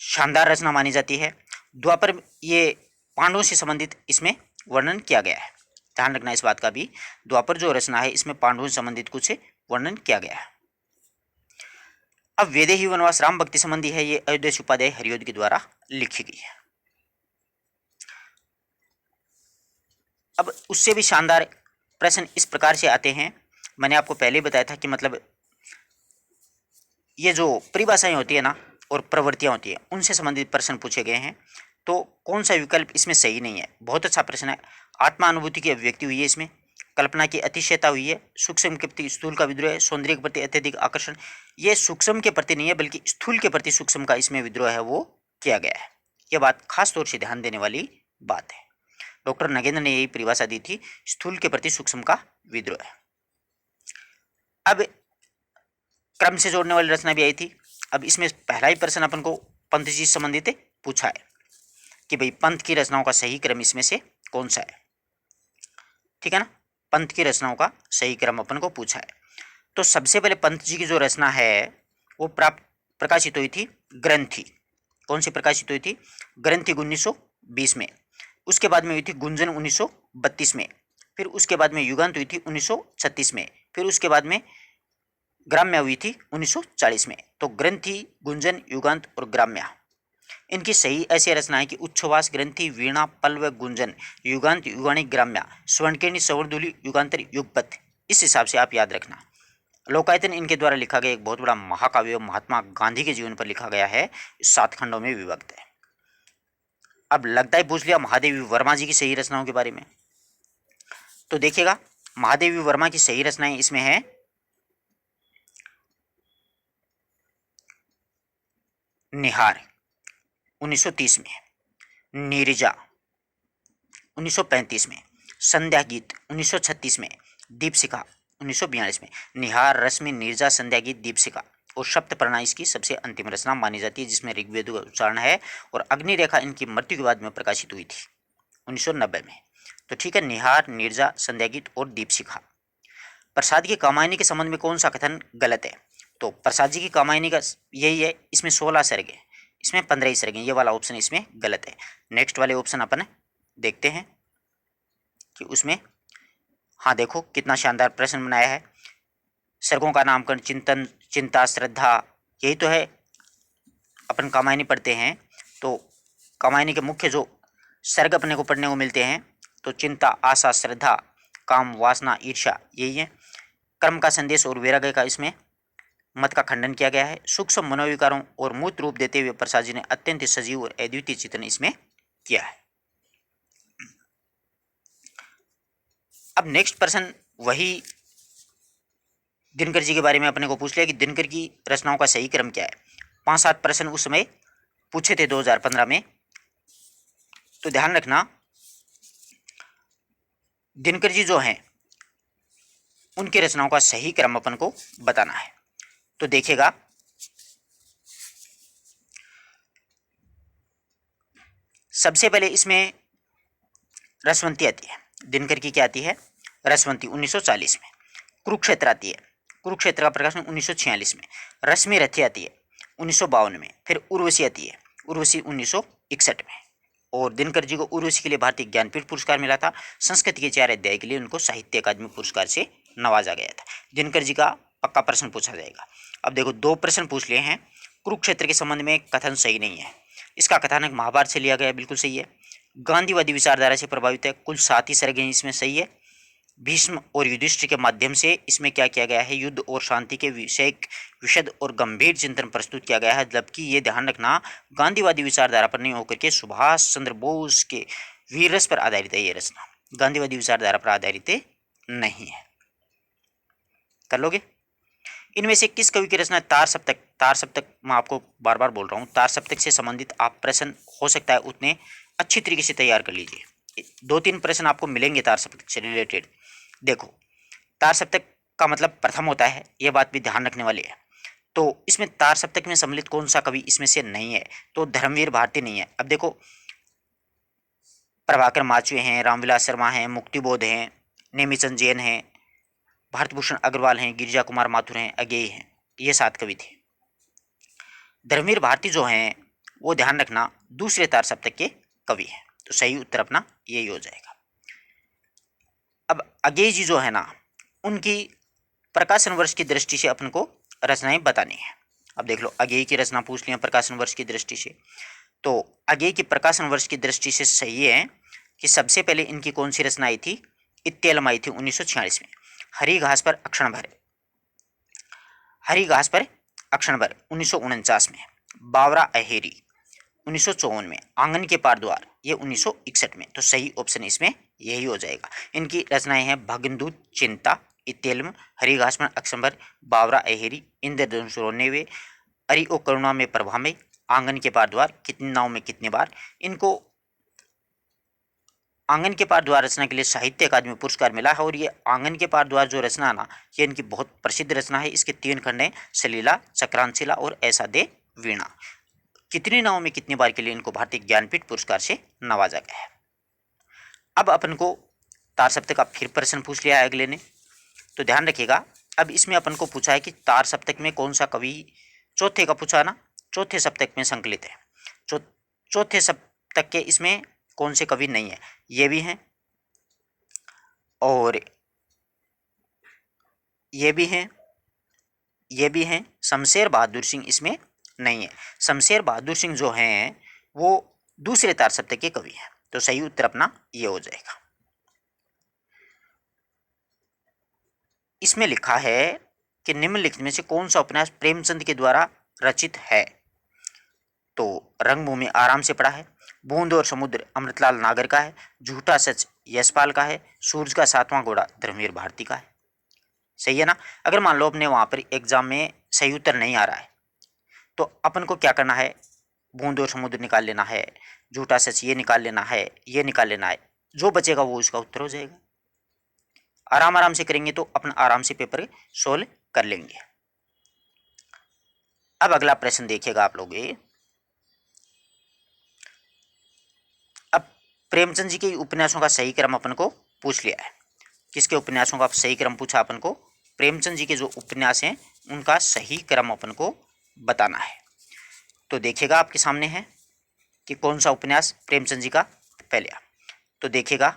[SPEAKER 1] शानदार रचना मानी जाती है। द्वापर ये पांडवों से संबंधित इसमें वर्णन किया गया है, ध्यान रखना इस बात का भी। द्वापर जो रचना है इसमें पांडवों से संबंधित कुछ वर्णन किया गया है। अब वैदेही वनवास राम भक्ति संबंधी है, ये अयोध्या उपाध्याय हरियोध के द्वारा लिखी गई है। अब उससे भी शानदार प्रश्न इस प्रकार से आते हैं, मैंने आपको पहले बताया था कि मतलब ये जो परिभाषाएं होती है ना और प्रवृत्तियां होती है उनसे संबंधित प्रश्न पूछे गए हैं। तो कौन सा विकल्प इसमें सही नहीं है, बहुत अच्छा प्रश्न है। आत्मानुभूति की अभिव्यक्ति हुई है इसमें, कल्पना की अतिशयता हुई है, सूक्ष्म के प्रति स्थूल का विद्रोह है, सौंदर्य के प्रति अत्यधिक आकर्षण। ये सूक्ष्म के प्रति नहीं है बल्कि स्थूल के प्रति सूक्ष्म का इसमें विद्रोह है वो किया गया है। यह बात खास तौर से ध्यान देने वाली बात है। डॉक्टर नगेंद्र ने यही परिभाषा दी थी, स्थूल के प्रति सूक्ष्म का विद्रोह है। अब क्रम से जोड़ने वाली रचना भी आई थी। अब इसमें पहला ही प्रश्न अपन को पंथ जी संबंधित पूछा है कि भाई पंथ की रचनाओं का सही क्रम इसमें से कौन सा है, ठीक है ना। पंथ की रचनाओं का सही क्रम अपन को पूछा है। तो सबसे पहले पंत जी की जो रचना है वो प्रकाशित हुई थी ग्रंथि। कौन सी प्रकाशित हुई थी? ग्रंथि 1920 में। उसके बाद में हुई थी गुंजन 1932 में, फिर उसके बाद में युगांत हुई थी 1936 में, फिर उसके बाद में ग्राम्या हुई थी 1940 में। तो ग्रंथि, गुंजन, युगांत और ग्राम्या, इनकी सही ऐसी रचना है कि उच्छ्वास, ग्रंथि, वीणा, पल्लव, गुंजन, युगांत, युगाणी, ग्राम्या, स्वर्णकेणी, सवर्णदुली, युगांतर, युगपथ। इस हिसाब से आप याद रखना। लोकायतन इनके द्वारा लिखा गया एक बहुत बड़ा महाकाव्य महात्मा गांधी के जीवन पर लिखा गया है, 7 खंडों में विभक्त है। अब लगता है पूछ लिया महादेवी वर्मा जी की सही रचनाओं के बारे में। तो देखिएगा, महादेवी वर्मा की सही रचनाएं इसमें है निहार 1930 में, नीरजा 1935 में, संध्या गीत 1936 में, दीपशिखा 1942 में। निहार, रश्मि, नीरजा, संध्या गीत, दीपशिखा और सप्तपर्णा इसकी सबसे अंतिम रचना मानी जाती है, जिसमें ऋग्वेद का उच्चारण है, और अग्निरेखा इनकी मृत्यु के बाद में प्रकाशित हुई थी 1990 में। तो ठीक है, निहार, नीरजा, संध्या गीत और दीपशिखा। प्रसाद की कामायनी के संबंध में कौन सा कथन गलत है? तो प्रसाद जी की कामायनी का यही है, इसमें 16 सर्ग है, इसमें 15 ही सर्ग है, ये वाला ऑप्शन इसमें गलत है। नेक्स्ट वाले ऑप्शन अपन देखते हैं कि उसमें, हाँ देखो कितना शानदार प्रश्न बनाया है। सर्गों का नामकरण, चिंतन, चिंता, श्रद्धा, यही तो है। अपन कामायनी पढ़ते हैं तो कामायनी के मुख्य जो सर्ग अपने को पढ़ने को मिलते हैं, तो चिंता, आशा, श्रद्धा, काम, वासना, ईर्ष्या, यही है। कर्म का संदेश और वैराग्य का इसमें मत का खंडन किया गया है। सूक्ष्म मनोविकारों और मूर्त रूप देते हुए प्रसाद जी ने अत्यंत सजीव और अद्वितीय चिंतन इसमें किया है। अब नेक्स्ट प्रश्न वही दिनकर जी के बारे में अपने को पूछ लिया कि दिनकर की रचनाओं का सही क्रम क्या है। 5-7 प्रश्न उस समय पूछे थे 2015 में, तो ध्यान रखना दिनकर जी जो हैं उनकी रचनाओं का सही क्रम अपन को बताना है। तो देखिएगा, सबसे पहले इसमें रसवंती आती है। दिनकर की क्या आती है? रसवंती 1940 में। कुरुक्षेत्र आती है, कुरुक्षेत्र का प्रकाशन 1946 में। रश्मि रथी आती है 1952 में। फिर उर्वशी आती है, उर्वशी 1961 में। और दिनकर जी को उर्वशी के लिए भारतीय ज्ञानपीठ पुरस्कार मिला था। संस्कृत के 4 अध्याय के लिए उनको साहित्य अकादमी पुरस्कार से नवाजा गया था। दिनकर जी का पक्का प्रश्न पूछा जाएगा। अब देखो, 2 प्रश्न पूछ लिए हैं। कुरुक्षेत्र के संबंध में कथन सही नहीं है, इसका कथानक महाभारत से लिया गया, बिल्कुल सही है। गांधीवादी विचारधारा से प्रभावित है, कुल 7 ही सर्ग हैं, इसमें सही है। भीष्म और युधिष्ठिर के माध्यम से इसमें क्या किया गया है, युद्ध और शांति के विषय विशद और गंभीर चिंतन प्रस्तुत किया गया है। जबकि ये ध्यान रखना, गांधीवादी विचारधारा पर नहीं होकर के सुभाष चंद्र बोस के वीररस पर आधारित है। ये रचना गांधीवादी विचारधारा पर आधारित नहीं है। कर लोगे? इनमें से किस कवि की रचना तार सप्तक? तार सप्तक मैं आपको बार बार बोल रहा हूँ, तार सप्तक से संबंधित आप प्रश्न हो सकता है उतने अच्छी तरीके से तैयार कर लीजिए। 2-3 प्रश्न आपको मिलेंगे तार सप्तक से रिलेटेड। देखो, तार सप्तक का मतलब प्रथम होता है, यह बात भी ध्यान रखने वाली है। तो इसमें तार सप्तक में सम्मिलित कौन सा कवि इसमें से नहीं है? तो धर्मवीर भारती नहीं है। अब देखो, प्रभाकर माचवे हैं, रामविलास शर्मा हैं, मुक्तिबोध हैं, नेमीचंद जैन हैं, भारतभूषण अग्रवाल हैं, गिरिजा कुमार माथुर हैं, अगेय हैं, ये 7 कवि थे। धर्मवीर भारती जो हैं वो ध्यान रखना दूसरे तार सप्तक के कवि हैं। तो सही उत्तर अपना यही हो जाएगा। अब अगेय जी जो है ना, उनकी प्रकाशन वर्ष की दृष्टि से अपन को रचनाएं बतानी है। अब देख लो, अगेय की रचना पूछ लिया प्रकाशन वर्ष की दृष्टि से। तो अगेय की प्रकाशन वर्ष की दृष्टि से सही है कि सबसे पहले इनकी कौन सी रचना आई थी? इत्तेलम आई थी 1946 में। हरी घास पर अक्षण भर, हरी घास पर अक्षण भर 1949 में। बावरा अहेरी 1954 में। आंगन के पार द्वार ये 1961 में। तो सही ऑप्शन इसमें यही हो जाएगा। इनकी रचनाएं हैं भगनदूत, चिंता, इत्तेलम, हरी घास पर अक्षण भर, बावरा अहेरी, इंद्रधनुष रोने वे, अरि ओ करुणा में प्रभा में, आंगन के पार द्वार, कितनी नाव में कितनी बार। इनको आंगन के पार द्वार रचना के लिए साहित्य अकादमी पुरस्कार मिला है। और ये आंगन के पार द्वार जो रचना ना, ये इनकी बहुत प्रसिद्ध रचना है। इसके 3 खंड हैं, सलीला, चक्रांतशिला और ऐसा दे वीणा। कितनी नाव में कितनी बार के लिए इनको भारतीय ज्ञानपीठ पुरस्कार से नवाजा गया है। अब अपन को तार सप्तक का फिर प्रश्न पूछ लिया है अगले ने, तो ध्यान रखिएगा। अब इसमें अपन को पूछा है कि तार सप्तक में कौन सा कवि, चौथे का पूछा ना, चौथे सप्तक में संकलित है। चौथे सप्तक के इसमें कौन से कवि नहीं है? ये भी हैं, और ये भी हैं, ये भी हैं। शमशेर बहादुर सिंह इसमें नहीं है। शमशेर बहादुर सिंह जो हैं वो दूसरे तार सप्तक के कवि हैं। तो सही उत्तर अपना ये हो जाएगा। इसमें लिखा है कि निम्नलिखित में से कौन सा उपन्यास प्रेमचंद के द्वारा रचित है। तो रंगभूमि आराम से पढ़ा है, बूंद और समुद्र अमृतलाल नागर का है, झूठा सच यशपाल का है, सूरज का सातवां घोड़ा धर्मवीर भारती का है। सही है ना। अगर मान लो अपने वहां पर एग्जाम में सही उत्तर नहीं आ रहा है तो अपन को क्या करना है, बूंद और समुद्र निकाल लेना है, झूठा सच ये निकाल लेना है, ये निकाल लेना है, जो बचेगा वो उसका उत्तर हो जाएगा। आराम आराम से करेंगे तो अपन आराम से पेपर सोल्व कर लेंगे। अब अगला प्रश्न देखिएगा आप लोग। अब प्रेमचंद जी के उपन्यासों का सही क्रम अपन को पूछ लिया है। किसके उपन्यासों का सही क्रम पूछा अपन को, प्रेमचंद जी के जो उपन्यास हैं उनका सही क्रम अपन को बताना है। तो देखिएगा आपके सामने है कि कौन सा उपन्यास प्रेमचंद जी का पहले। तो देखिएगा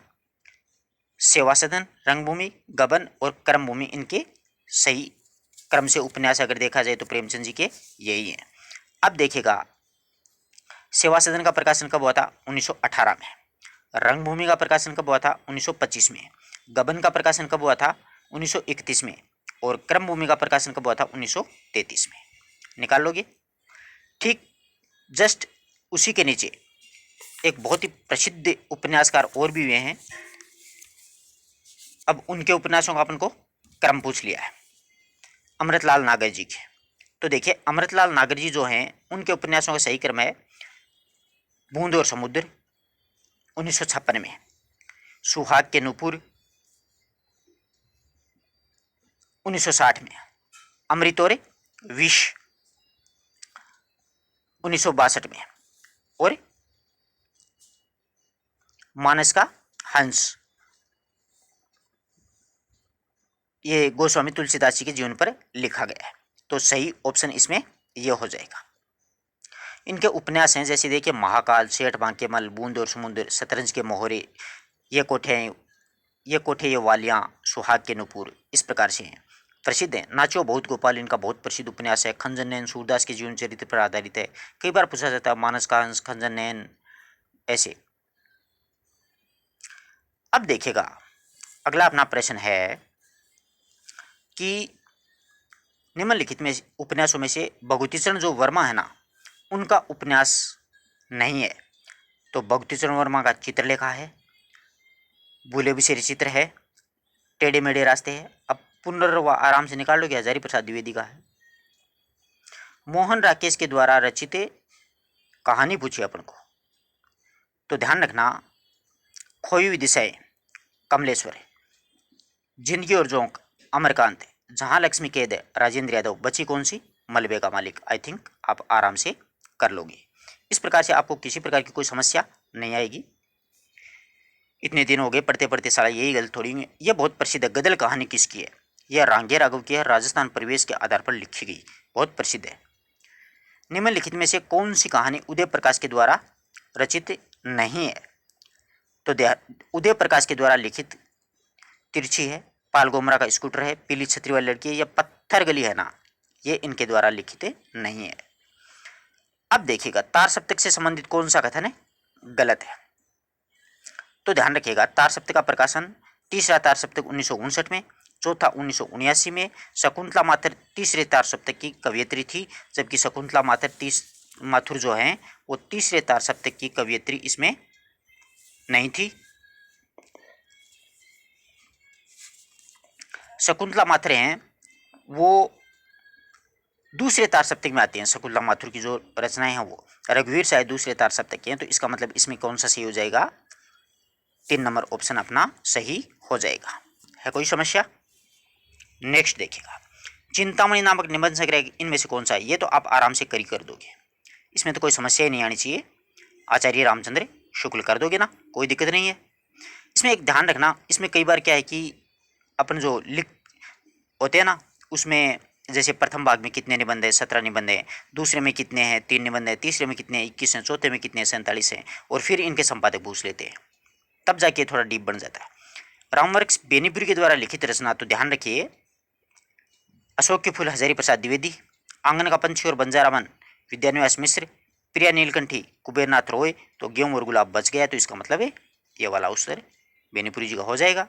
[SPEAKER 1] सेवा सदन, रंगभूमि, गबन और कर्मभूमि, इनके सही क्रम से उपन्यास अगर देखा जाए तो प्रेमचंद जी के यही हैं। अब देखिएगा सेवा सदन का प्रकाशन कब हुआ था, 1918 में। रंगभूमि का प्रकाशन कब हुआ था, 1925 में। गबन का प्रकाशन कब हुआ था, 1931 में। और कर्मभूमि का प्रकाशन कब हुआ था, 1933 में। निकाल लोगे। ठीक जस्ट उसी के नीचे एक बहुत ही प्रसिद्ध उपन्यासकार और भी हुए हैं। अब उनके उपन्यासों का अपन को क्रम पूछ लिया है, अमृतलाल नागर जी के। तो देखिए अमृतलाल नागर जी जो हैं उनके उपन्यासों का सही क्रम है बूंद और समुद्र 1956 में, सुहाग के नूपुर 1960 में, अमृत और विष 1962 में, और मानस का हंस ये गोस्वामी तुलसीदास जी के जीवन पर लिखा गया है। तो सही ऑप्शन इसमें यह हो जाएगा। इनके उपन्यास हैं जैसे देखिए महाकाल, सेठ बांकेमल, बूंद और समुद्र, शतरंज के मोहरे, ये कोठे ये वालियाँ, सुहाग के नूपुर, इस प्रकार से हैं, प्रसिद्ध हैं। नाचो बहुत गोपाल इनका बहुत प्रसिद्ध उपन्यास है। खंजन नैन सूरदास के जीवन चरित्र पर आधारित है। कई बार पूछा जाता है मानस का हंस, खंजन नैन, ऐसे। अब देखिएगा अगला अपना प्रश्न है कि निम्नलिखित में उपन्यासों में से भगवतीचरण जो वर्मा है ना उनका उपन्यास नहीं है। तो भगवतीचरण वर्मा का चित्रलेखा है, भूले बिसेरे चित्र है, टेढ़े मेढ़े रास्ते है। अब पुनर्वा आराम से निकाल लो कि हजारी प्रसाद द्विवेदी का है। मोहन राकेश के द्वारा रचित कहानी पूछी अपन को, तो ध्यान रखना खोई हुई दिशाएं कमलेश्वर है, जिंदगी और जोंक अमरकांत है, जहां लक्ष्मी कैद है राजेंद्र यादव, बची कौन सी, मलबे का मालिक। आई थिंक आप आराम से कर लोगे। इस प्रकार से आपको किसी प्रकार की कोई समस्या नहीं आएगी। इतने दिन हो गए पढ़ते पढ़ते सारा यही गलत थोड़ी है। यह बहुत प्रसिद्ध है। गदल कहानी किसकी है, यह रांगे राघव की है, राजस्थान परिवेश के आधार पर लिखी गई, बहुत प्रसिद्ध है। निम्नलिखित में से कौन सी कहानी उदय प्रकाश के द्वारा रचित नहीं है। तो उदय प्रकाश के द्वारा लिखित तिरछी है, पाल गोमरा का स्कूटर है, पीली छतरी वाली लड़की है, या पत्थर गली है ना, ये इनके द्वारा लिखित नहीं है। अब देखिएगा तार सप्तक से संबंधित कौन सा कथन है गलत है। तो ध्यान रखिएगा तार सप्तक का प्रकाशन तीसरा तार सप्तक 1959 में, चौथा 1979 में। शकुंतला माथुर तीसरे तार सप्तक की कवियत्री थी, जबकि शकुंतला माथुर जो हैं वो तीसरे तार सप्तक की कवियत्री इसमें नहीं थी। शकुंतला माथुर हैं वो दूसरे तार सप्तक में आती हैं। शकुंतला माथुर की जो रचनाएं हैं वो रघुवीर शायद दूसरे तार सप्तक के हैं। तो इसका मतलब इसमें कौन सा सही हो जाएगा, 3 नंबर ऑप्शन अपना सही हो जाएगा। है कोई समस्या। नेक्स्ट देखिएगा चिंतामणि नामक निबंध संग्रह इनमें से कौन सा है। ये तो आप आराम से कर दोगे, इसमें तो कोई समस्या ही नहीं आनी चाहिए। आचार्य रामचंद्र शुक्ल कर दोगे ना, कोई दिक्कत नहीं है। इसमें एक ध्यान रखना, इसमें कई बार क्या है कि अपन जो लिख होते हैं ना उसमें जैसे प्रथम भाग में कितने निबंध है, 17 निबंध है, दूसरे में कितने हैं, 3 निबंध है, तीसरे में कितने हैं, 21 हैं, चौथे में कितने हैं, 47 हैं, और फिर इनके संपादक पूछ लेते हैं, तब जाके थोड़ा डीप बन जाता है। रामवर्क्स बेनीपुरी के द्वारा लिखित रचना, तो ध्यान रखिए, अशोक के फूल हजारी प्रसाद द्विवेदी, आंगन का पंछी और बंजारा मन विद्यानिवास मिश्र, प्रिया नीलकंठी कुबेरनाथ रॉय, तो गेहूं और गुलाब बच गया, तो इसका मतलब है ये वाला उत्तर बेनीपुरी जी का हो जाएगा।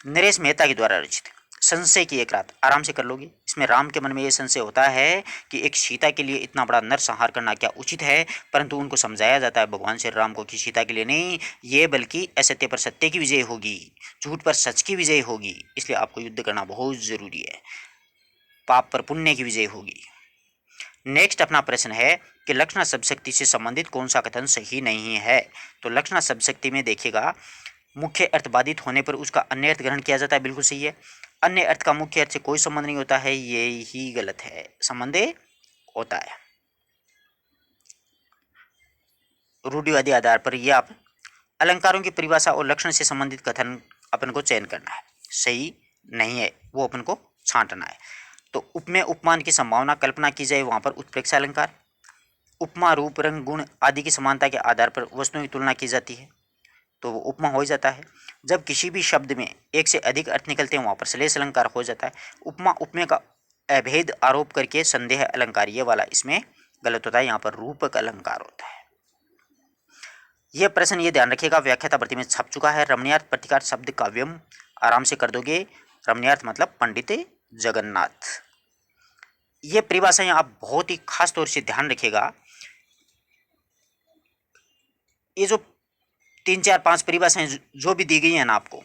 [SPEAKER 1] नरेश मेहता के द्वारा रचित संशय की एक रात, आराम से कर लोगे। इसमें राम के मन में यह संशय होता है कि एक सीता के लिए इतना बड़ा नरसंहार करना क्या उचित है, परंतु उनको समझाया जाता है भगवान श्री राम को कि सीता के लिए नहीं, ये बल्कि असत्य पर सत्य की विजय होगी, झूठ पर सच की विजय होगी, इसलिए आपको युद्ध करना बहुत जरूरी है, पाप पर पुण्य की विजय होगी। नेक्स्ट अपना प्रश्न है कि लक्षणा शब्दशक्ति से संबंधित कौन सा कथन सही नहीं है। तो लक्षणा शब्दशक्ति में देखिएगा, मुख्य अर्थ बाधित होने पर उसका अन्य अर्थ ग्रहण किया जाता है, बिल्कुल सही है। अन्य अर्थ का मुख्य अर्थ से कोई संबंध नहीं होता है, ये ही गलत है, संबंध होता है। रूढ़िवादी आधार पर यह आप अलंकारों की परिभाषा और लक्षण से संबंधित कथन अपन को चयन करना है, सही नहीं है वो अपन को छांटना है। तो उपमेय उपमान की संभावना कल्पना की जाए, वहां पर उत्प्रेक्षा अलंकार। उपमा रूप रंग गुण आदि की समानता के आधार पर वस्तुओं की तुलना की जाती है, तो वो उपमा हो जाता है। जब किसी भी शब्द में एक से अधिक अर्थ निकलते हैं, वहां पर श्लेष अलंकार हो जाता है। उपमा उपमेय का अभेद आरोप करके संदेह अलंकार, ये वाला इसमें गलत होता है, यहाँ पर रूपक अलंकार होता है। यह प्रश्न ये ध्यान रखिएगा, व्याख्याता भर्ती में छप चुका है। रमणीयार्थ प्रतिकार शब्द काव्यम, आराम से कर दोगे। रमणीयार्थ मतलब पंडित जगन्नाथ। ये परिभाषाएं आप बहुत ही खास तौर से ध्यान रखिएगा। ये जो 3 4 5 परिभाषाएं जो भी दी गई हैं ना आपको,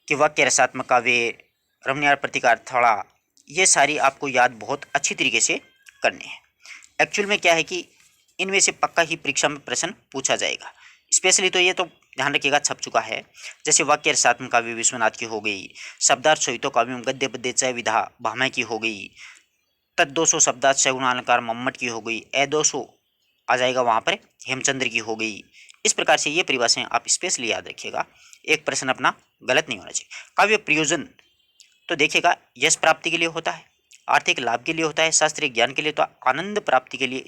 [SPEAKER 1] कि वाक्य रसात्मक काव्य, रमणीयार्थ प्रतिकार थोड़ा, ये सारी आपको याद बहुत अच्छी तरीके से करनी है। एक्चुअल में क्या है कि इनमें से पक्का ही परीक्षा में प्रश्न पूछा जाएगा। स्पेशली तो ये तो ध्यान रखिएगा छप चुका है, जैसे वाक्य रसात्मक काव्य विश्वनाथ की हो गई, शब्दार्थ सहितो काव्य गद्य पद्य चय विधा भामय की हो गई, तद 200 शब्दार्थ सगुण अलंकार मम्मट की हो गई, ए 200 आ जाएगा वहाँ पर हेमचंद्र की हो गई। इस प्रकार से ये परिभाषाएं आप स्पेशली याद रखिएगा, एक प्रश्न अपना गलत नहीं होना चाहिए। काव्य प्रयोजन तो देखिएगा, यश प्राप्ति के लिए होता है, आर्थिक लाभ के लिए होता है, शास्त्रीय ज्ञान के लिए, तो आनंद प्राप्ति के लिए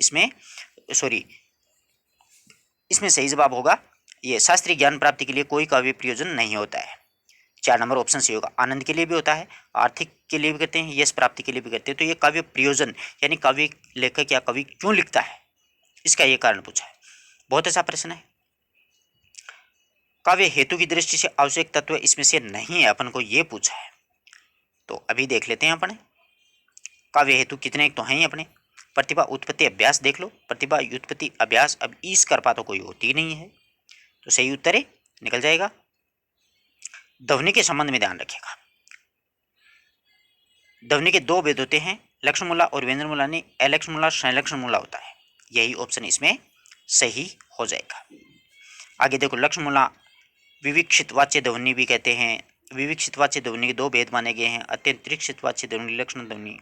[SPEAKER 1] इसमें सही जवाब होगा ये, शास्त्रीय ज्ञान प्राप्ति के लिए कोई काव्य प्रयोजन नहीं होता है। 4 नंबर ऑप्शन सही होगा। आनंद के लिए भी होता है, आर्थिक के लिए भी करते हैं, यश प्राप्ति के लिए भी करते हैं। तो ये काव्य प्रयोजन यानी काव्य लेखक या कवि क्यों लिखता है, इसका ये कारण पूछा है। बहुत अच्छा प्रश्न है। काव्य हेतु की दृष्टि से आवश्यक तत्व इसमें से नहीं है, अपन को ये पूछा है। तो अभी देख लेते हैं अपने काव्य हेतु कितने एक तो हैं ही अपने। प्रतिभा उत्पत्ति अभ्यास देख लो, प्रतिभा उत्पत्ति अभ्यास, अब ईस कर्ता तो कोई होती नहीं है, तो सही उत्तर है निकल जाएगा। ध्वनि के संबंध में ध्यान रखिएगा, ध्वनि के 2 भेद होते हैं, लक्ष्मणमूला और व्यंजनमूला ने अलक्ष्मणमूला संलक्ष्मणमूला होता है, यही ऑप्शन इसमें सही हो जाएगा। आगे देखो, लक्ष्मणमूला विविक्षित वाच्य ध्वनि भी कहते हैं, विविक्षित वाच्य ध्वनि के 2 भेद माने गए हैं, अत्यंतरिक्षित वाच्य ध्वनि, लक्षण ध्वनि।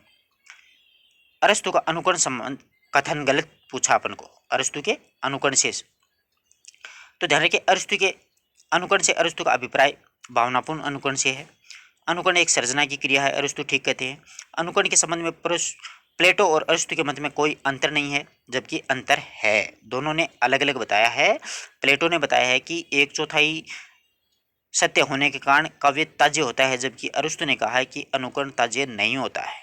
[SPEAKER 1] अरस्तु का अनुकरण संबंध कथन गलत पूछा अपन को, अरस्तु के अनुकरण से, तो ध्यान रखिए अरस्तु के अनुकरण से, अरस्तु का अभिप्राय भावनापूर्ण अनुकरण से है। अनुकरण एक सर्जना की क्रिया है, अरस्तु ठीक कहते हैं। अनुकरण के संबंध में प्लेटो और अरस्तु के मत में कोई अंतर नहीं है, जबकि अंतर है, दोनों ने अलग अलग बताया है। प्लेटो ने बताया है कि 1/4 सत्य होने के कारण काव्य ताज्य होता है, जबकि अरस्तु ने कहा है कि अनुकरण ताज्य नहीं होता है,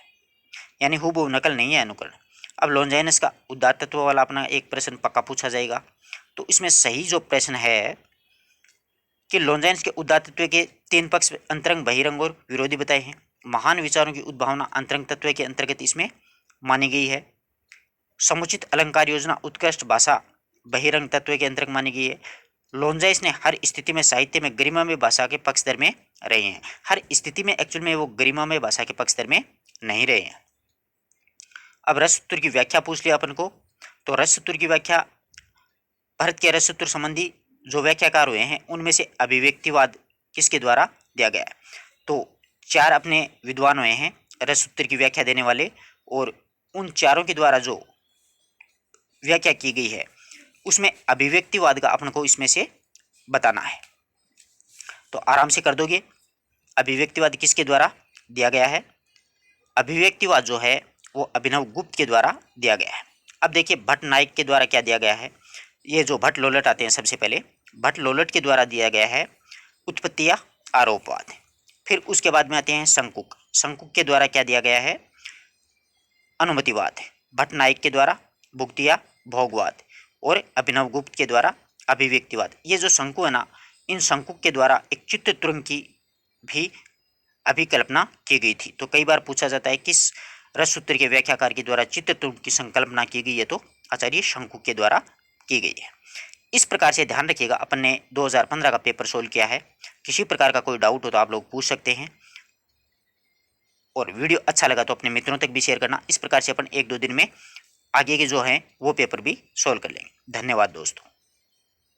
[SPEAKER 1] यानी हूबहू नकल नहीं है अनुकरण। अब लॉन्जाइनस का उदात्त तत्व वाला अपना एक प्रश्न पक्का पूछा जाएगा, तो इसमें सही जो प्रश्न है कि लॉन्जाइनस के उदात्त तत्व के 3 पक्ष अंतरंग, बहिरंग और विरोधी बताए हैं। महान विचारों की उद्भावना अंतरंग तत्व के अंतर्गत इसमें मानी गई है। समुचित अलंकार योजना उत्कृष्ट भाषा बहिरंग तत्व के अंतर्गत मानी गई है। लॉन्जाइस ने हर स्थिति में साहित्य में गरिमामय भाषा के पक्षधर में रहे हैं, हर स्थिति में एक्चुअल में वो गरिमामय भाषा के पक्षधर में नहीं रहे हैं। अब रससूत्र की व्याख्या पूछ लिया अपन को, तो रससूत्र की व्याख्या भारत के रससूत्र संबंधी जो व्याख्याकार हुए हैं उनमें से अभिव्यक्तिवाद किसके द्वारा दिया गया है, तो 4 अपने विद्वान हुए हैं रससूत्र की व्याख्या देने वाले, और उन चारों के द्वारा जो व्याख्या की गई है उसमें अभिव्यक्तिवाद का अपन को इसमें से बताना है। तो आराम से कर दोगे, अभिव्यक्तिवाद किसके द्वारा दिया गया है, अभिव्यक्तिवाद जो है वो अभिनव गुप्त के द्वारा दिया गया है। अब देखिए भट्ट नायक के द्वारा क्या दिया गया है, ये जो भट्ट लोलट आते हैं सबसे पहले भट्ट लोलट के द्वारा दिया गया है उत्पत्ति या आरोपवाद। फिर उसके बाद में आते हैं शंकुक। शंकुक के द्वारा क्या दिया गया है? अनुमतिवाद। भट्ट नायक के द्वारा भुक्ति या भोगवाद और अभिनव गुप्त के द्वारा अभिव्यक्तिवाद। ये जो शंकु है ना, इन शंकुक के द्वारा एक चित्त तुरंग की भी अभिकल्पना की गई थी। तो कई बार पूछा जाता है किस रससूत्र के व्याख्याकार के द्वारा चित्त तुरंग की संकल्पना की गई है, तो आचार्य शंकु के द्वारा की गई है। इस प्रकार से ध्यान रखिएगा, अपन ने 2015 का पेपर सोल्व किया है। किसी प्रकार का कोई डाउट हो तो आप लोग पूछ सकते हैं, और वीडियो अच्छा लगा तो अपने मित्रों तक भी शेयर करना। इस प्रकार से अपन 1-2 दिन में आगे के जो हैं वो पेपर भी सोल्व कर लेंगे। धन्यवाद दोस्तों।